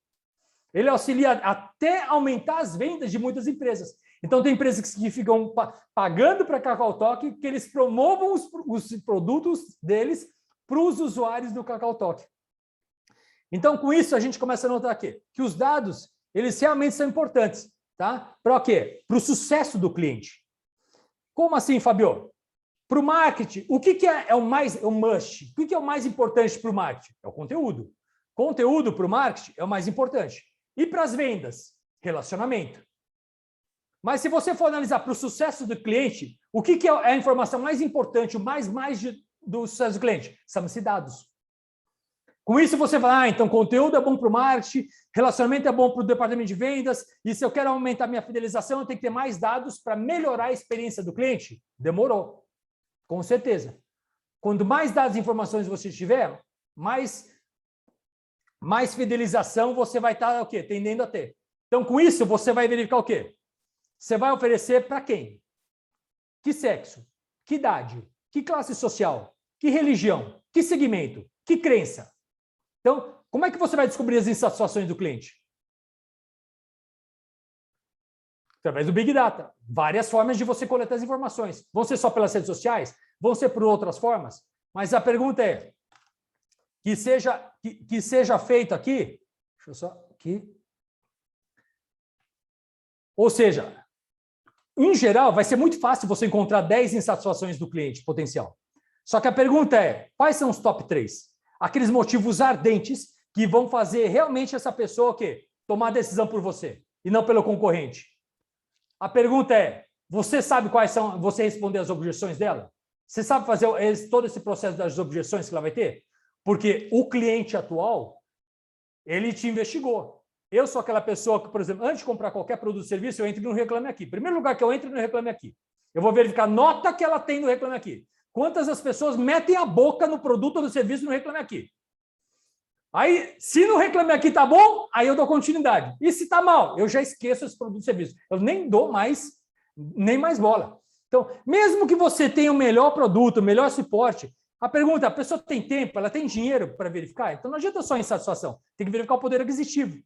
Ele auxilia até aumentar as vendas de muitas empresas. Então, tem empresas que ficam pagando para a KakaoTalk que eles promovam os produtos deles para os usuários do KakaoTalk. Então, com isso, a gente começa a notar aqui que os dados, eles realmente são importantes. Tá? Para o quê? Para o sucesso do cliente. Como assim, Fabio? Para o marketing, o que é o must? O que é o mais importante para o marketing? É o conteúdo. Conteúdo para o marketing é o mais importante. E para as vendas? Relacionamento. Mas se você for analisar para o sucesso do cliente, o que é a informação mais importante, o mais do sucesso do cliente? São-se dados. Com isso, você fala, então conteúdo é bom para o marketing, relacionamento é bom para o departamento de vendas, e se eu quero aumentar minha fidelização, eu tenho que ter mais dados para melhorar a experiência do cliente? Demorou, com certeza. Quanto mais dados e informações você tiver, mais fidelização você vai estar o quê? Tendendo a ter. Então, com isso, você vai verificar o quê? Você vai oferecer para quem? Que sexo? Que idade? Que classe social? Que religião? Que segmento? Que crença? Então, como é que você vai descobrir as insatisfações do cliente? Através do Big Data. Várias formas de você coletar as informações. Vão ser só pelas redes sociais? Vão ser por outras formas? Mas a pergunta é, que seja feito aqui, deixa eu só aqui. Ou seja, em geral, vai ser muito fácil você encontrar 10 insatisfações do cliente potencial. Só que a pergunta é, quais são os top 3? Aqueles motivos ardentes que vão fazer realmente essa pessoa o quê? Tomar a decisão por você e não pelo concorrente. A pergunta é, você sabe quais são, você responder as objeções dela? Você sabe fazer todo esse processo das objeções que ela vai ter? Porque o cliente atual, ele te investigou. Eu sou aquela pessoa que, por exemplo, antes de comprar qualquer produto ou serviço, eu entro no Reclame Aqui. Primeiro lugar que eu entro no Reclame Aqui. Eu vou verificar a nota que ela tem no Reclame Aqui. Quantas as pessoas metem a boca no produto ou no serviço no Reclame Aqui. Aí, se no Reclame Aqui tá bom, aí eu dou continuidade. E se tá mal, eu já esqueço esse produto ou serviço. Eu nem dou nem mais bola. Então, mesmo que você tenha o melhor produto, o melhor suporte, a pergunta, a pessoa tem tempo, ela tem dinheiro para verificar? Então não adianta só insatisfação, tem que verificar o poder aquisitivo.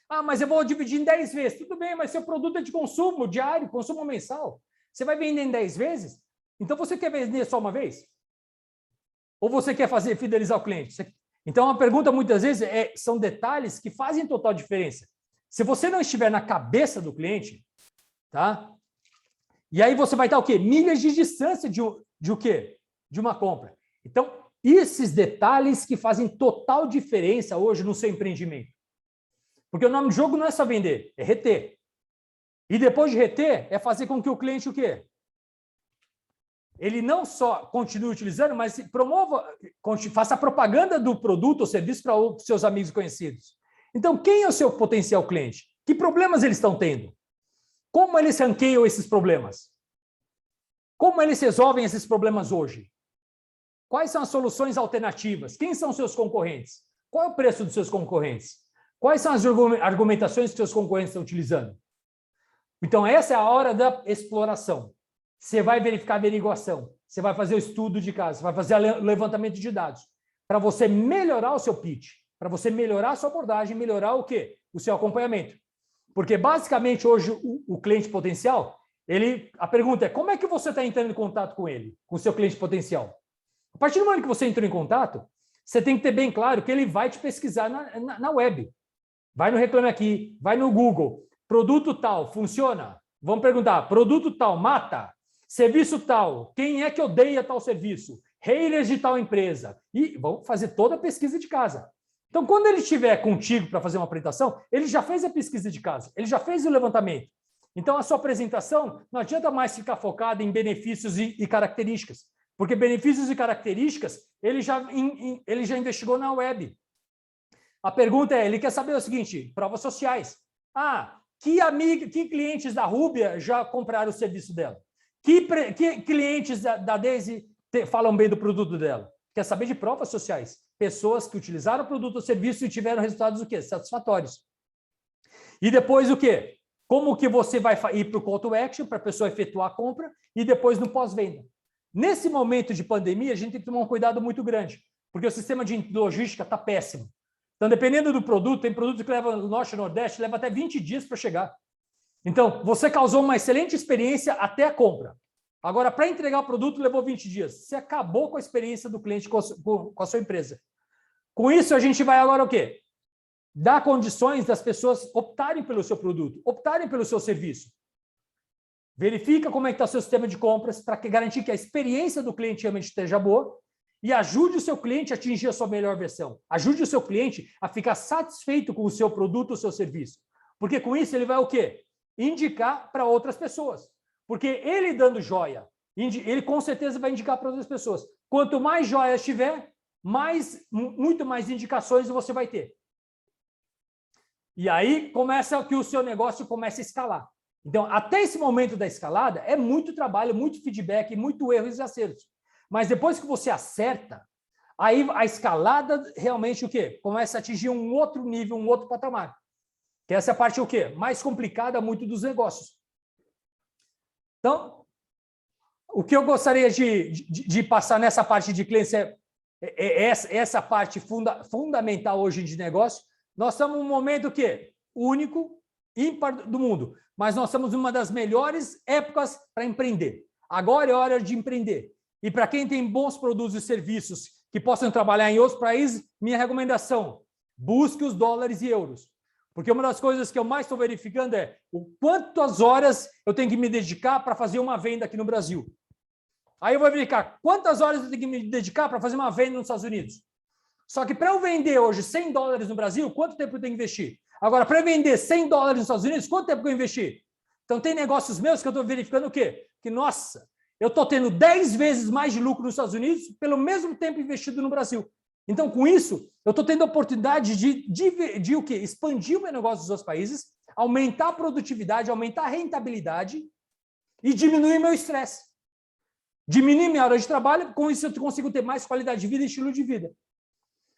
Ah, mas eu vou dividir em 10 vezes. Tudo bem, mas seu produto é de consumo diário, consumo mensal. Você vai vender em 10 vezes? Então você quer vender só uma vez? Ou você quer fidelizar o cliente? Então a pergunta muitas vezes são detalhes que fazem total diferença. Se você não estiver na cabeça do cliente, tá? E aí você vai estar o quê? Milhas de distância de o quê? De uma compra. Então, esses detalhes que fazem total diferença hoje no seu empreendimento. Porque o nome do jogo não é só vender, é reter. E depois de reter, é fazer com que o cliente o quê? Ele não só continue utilizando, mas faça propaganda do produto ou serviço para os seus amigos e conhecidos. Então, quem é o seu potencial cliente? Que problemas eles estão tendo? Como eles ranqueiam esses problemas? Como eles resolvem esses problemas hoje? Quais são as soluções alternativas? Quem são seus concorrentes? Qual é o preço dos seus concorrentes? Quais são as argumentações que seus concorrentes estão utilizando? Então, essa é a hora da exploração. Você vai verificar a averiguação, você vai fazer o estudo de caso, você vai fazer o levantamento de dados, para você melhorar o seu pitch, para você melhorar a sua abordagem, melhorar o quê? O seu acompanhamento. Porque, basicamente, hoje, o cliente potencial, a pergunta é, como é que você está entrando em contato com ele, com o seu cliente potencial? A partir do momento que você entrou em contato, você tem que ter bem claro que ele vai te pesquisar na web. Vai no Reclame Aqui, vai no Google. Produto tal, funciona? Vamos perguntar, produto tal, mata? Serviço tal, quem é que odeia tal serviço? Haters de tal empresa. E vamos fazer toda a pesquisa de casa. Então, quando ele estiver contigo para fazer uma apresentação, ele já fez a pesquisa de casa, ele já fez o levantamento. Então, a sua apresentação não adianta mais ficar focada em benefícios e características, porque benefícios e características ele já investigou na web. A pergunta é, ele quer saber o seguinte, provas sociais. Ah, que clientes da Rúbia já compraram o serviço dela? Que clientes da Daisy falam bem do produto dela? Quer saber de provas sociais? Pessoas que utilizaram o produto ou serviço e tiveram resultados o quê? Satisfatórios. E depois o quê? Como que você vai ir para o call to action para a pessoa efetuar a compra e depois no pós-venda. Nesse momento de pandemia, a gente tem que tomar um cuidado muito grande, porque o sistema de logística está péssimo. Então, dependendo do produto, tem produto que leva no Norte e Nordeste, leva até 20 dias para chegar. Então, você causou uma excelente experiência até a compra. Agora, para entregar o produto, levou 20 dias. Você acabou com a experiência do cliente com a sua empresa. Com isso, a gente vai agora o quê? Dar condições das pessoas optarem pelo seu produto, optarem pelo seu serviço. Verifica como é que está o seu sistema de compras para garantir que a experiência do cliente realmente esteja boa e ajude o seu cliente a atingir a sua melhor versão. Ajude o seu cliente a ficar satisfeito com o seu produto ou seu serviço. Porque com isso ele vai o quê? indicar para outras pessoas. Porque ele dando joia, ele com certeza vai indicar para outras pessoas. Quanto mais joias tiver, muito mais indicações você vai ter. E aí começa que o seu negócio começa a escalar. Então, até esse momento da escalada, é muito trabalho, muito feedback, muito erros e acertos. Mas depois que você acerta, aí a escalada realmente o quê? Começa a atingir um outro nível, um outro patamar. Que essa é a parte o quê? Mais complicada muito dos negócios. Então, o que eu gostaria de passar nessa parte de clientes é essa parte fundamental hoje de negócio. Nós estamos num momento que único, ímpar do mundo, mas nós estamos numa das melhores épocas para empreender. Agora é hora de empreender. E para quem tem bons produtos e serviços que possam trabalhar em outros países, minha recomendação, busque os dólares e euros. Porque uma das coisas que eu mais estou verificando é o quantas horas eu tenho que me dedicar para fazer uma venda aqui no Brasil. Aí eu vou verificar quantas horas eu tenho que me dedicar para fazer uma venda nos Estados Unidos. Só que para eu vender hoje $100 no Brasil, quanto tempo eu tenho que investir? Agora, para eu vender $100 nos Estados Unidos, quanto tempo que eu investi? Então, tem negócios meus que eu estou verificando o quê? Que, nossa, eu estou tendo 10 vezes mais de lucro nos Estados Unidos pelo mesmo tempo investido no Brasil. Então, com isso, eu estou tendo a oportunidade de o quê? Expandir o meu negócio dos outros países, aumentar a produtividade, aumentar a rentabilidade e diminuir meu estresse. Diminuir minha hora de trabalho, com isso eu consigo ter mais qualidade de vida e estilo de vida.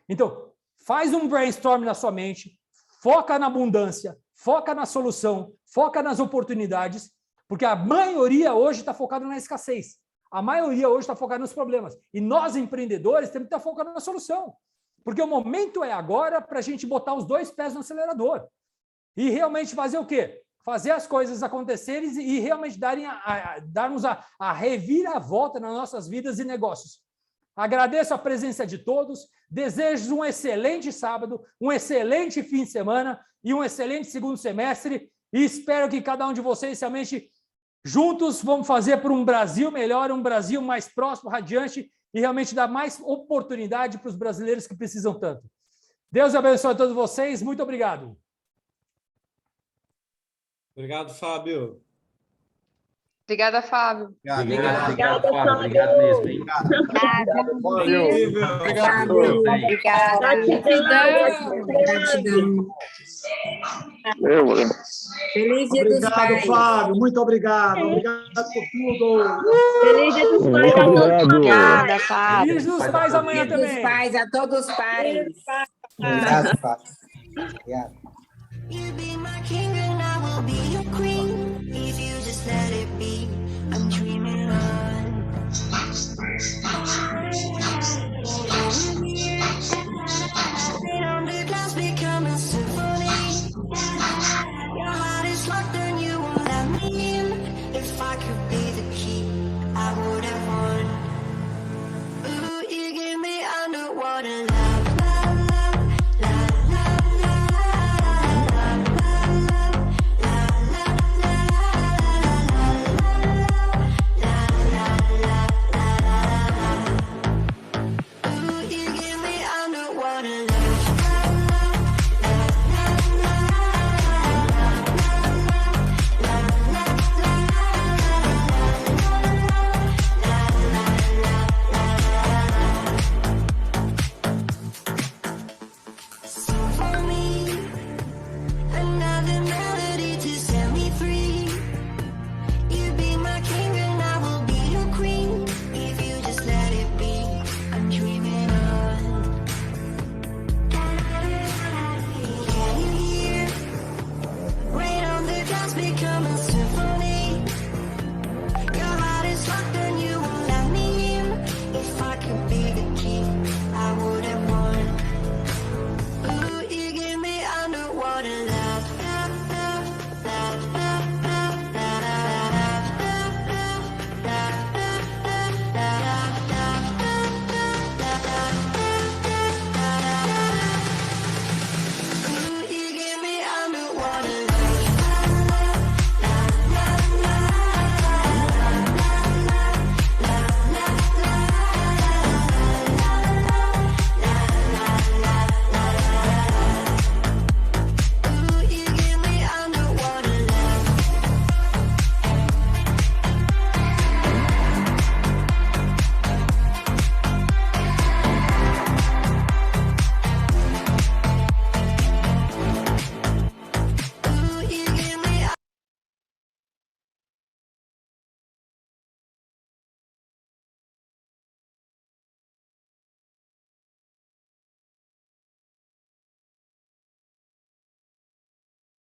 Então, faz um brainstorm na sua mente, foca na abundância, foca na solução, foca nas oportunidades, porque a maioria hoje está focada na escassez. A maioria hoje está focada nos problemas. E nós, empreendedores, temos que estar focados na solução. Porque o momento é agora para a gente botar os 2 pés no acelerador. E realmente fazer o quê? Fazer as coisas acontecerem e realmente darmos a reviravolta nas nossas vidas e negócios. Agradeço a presença de todos, desejo um excelente sábado, um excelente fim de semana e um excelente segundo semestre e espero que cada um de vocês realmente juntos vamos fazer por um Brasil melhor, um Brasil mais próximo, radiante e realmente dar mais oportunidade para os brasileiros que precisam tanto. Deus abençoe a todos vocês, muito obrigado. Obrigado, Fábio. Obrigada, Fábio. Obrigado, Fábio. Obrigado mesmo, hein? Obrigado. Feliz Dia dos Pais. Obrigado, Fábio. Muito obrigado. Obrigado por tudo. Feliz Dia dos Pais a todos. Obrigada, Fábio. Feliz dos pais amanhã Dia dos também. Pais a todos os pais. Obrigado, Fábio. Obrigado. You be my king and I will be your queen. If you just let it be, I'm dreaming on.